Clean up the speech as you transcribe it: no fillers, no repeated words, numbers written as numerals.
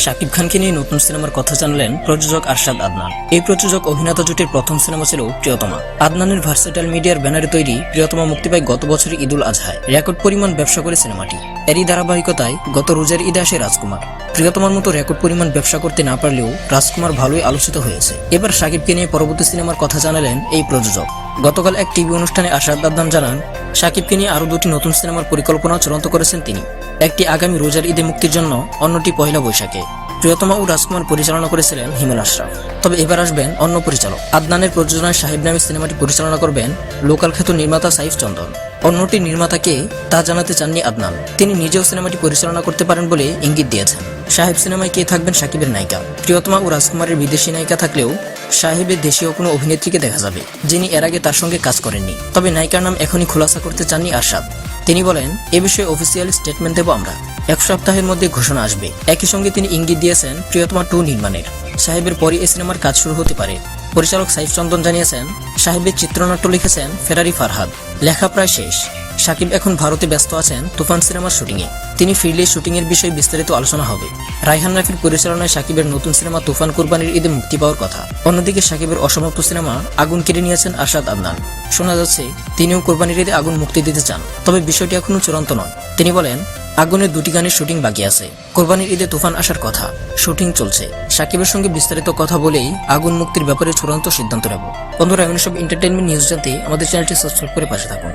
শাকিব খানকে নিয়ে নতুন সিনেমার কথা জানালেন প্রযোজক আরশাদ আদনান। এই প্রযোজক অভিনেতা জুটির প্রথম সিনেমা ছিল প্রিয়তমা। আদনানের ভার্সেটাইল মিডিয়ার ব্যানারে তৈরি প্রিয়তমা মুক্তি পায় গত বছরের ঈদুল আজহায়। রেকর্ড পরিমাণ ব্যবসা করে সিনেমাটি। এরই ধারাবাহিকতায় গত রোজার ঈদে আসে রাজকুমার। প্রিয়তমার মতো রেকর্ড পরিমাণ ব্যবসা করতে না পারলেও রাজকুমার ভালোই আলোচিত হয়েছে। এবার শাকিবকে নিয়ে পরবর্তী সিনেমার কথা জানালেন এই প্রযোজক। গতকাল এক টিভি অনুষ্ঠানে আরশাদ আদনান জানান, শাকিবকে নিয়ে আরও দুটি নতুন সিনেমার পরিকল্পনা চূড়ান্ত করেছেন তিনি। একটি আগামী রোজার ঈদে মুক্তির জন্য, অন্যটি পয়লা বৈশাখে। প্রিয়তমা ও রাজকুমার পরিচালনা করেছিলেন হিমেল আশরাফ। তবে এবার আসবেন অন্য পরিচালক। আদনানের প্রযোজনায় সাহেব নামে সিনেমাটি পরিচালনা করবেন লোকাল খ্যাত নির্মাতা সাইফ চন্দন। অন্যটি নির্মাতাকে তা জানাতে চাননি আদনান। তিনি নিজেও সিনেমাটি পরিচালনা করতে পারেন বলে ইঙ্গিত দিয়েছেন। সাহেব সিনেমায় কে থাকবেন শাকিবের নায়িকা? প্রিয়তমা ও রাজকুমারের বিদেশি নায়িকা থাকলেও সাহেবের দেশীয় কোনো অভিনেত্রীকে দেখা যাবে, যিনি এর আগে তার সঙ্গে কাজ করেননি। তবে নায়িকার নাম এখনই খোলাসা করতে চাননি আরশাদ। তিনি বলেন, এ বিষয়ে অফিসিয়াল স্টেটমেন্ট দেব আমরা। 1 সপ্তাহের মধ্যে ঘোষণা আসবে। একই সঙ্গে তিনি ইঙ্গিত দিয়েছেন প্রিয়তমা 2 নির্মাণের। সাহেবের পরই এই সিনেমার কাজ শুরু হতে পারে। পরিচালক সাইফ চন্দন জানিয়েছেন, সাহেবের চিত্রনাট্য লিখেছেন ফেরারি ফারহাদ। লেখা প্রায় শেষ। শাকিব এখন ভারতে ব্যস্ত আছেন তুফান সিনেমার শুটিংয়ে। তিনি ফিরলে শুটিংয়ের বিষয়ে বিস্তারিত আলোচনা হবে। রায়হান রাফির পরিচালনায় শাকিবের নতুন সিনেমা তুফান কুরবানির ঈদে মুক্তি পাওয়ার কথা। অন্যদিকে শাকিবের অসমাপ্ত সিনেমা আগুন কেড়ে নিয়েছেন আরশাদ আদনান। শোনা যাচ্ছে তিনিও কুরবানির ঈদে আগুন মুক্তি দিতে চান। তবে বিষয়টি এখনো চূড়ান্ত নয়। তিনি বলেন, আগুনের 2টি গানের শুটিং বাকি আছে। কোরবানির ঈদে তুফান আসার কথা, শুটিং চলছে। শাকিবের সঙ্গে বিস্তারিত কথা বলেই আগুন মুক্তির ব্যাপারে চূড়ান্ত সিদ্ধান্ত নেব। বন্ধুরা, এমন সব এন্টারটেইনমেন্ট নিউজ জানতে আমাদের চ্যানেলটি সাবস্ক্রাইব করে পাশে থাকুন।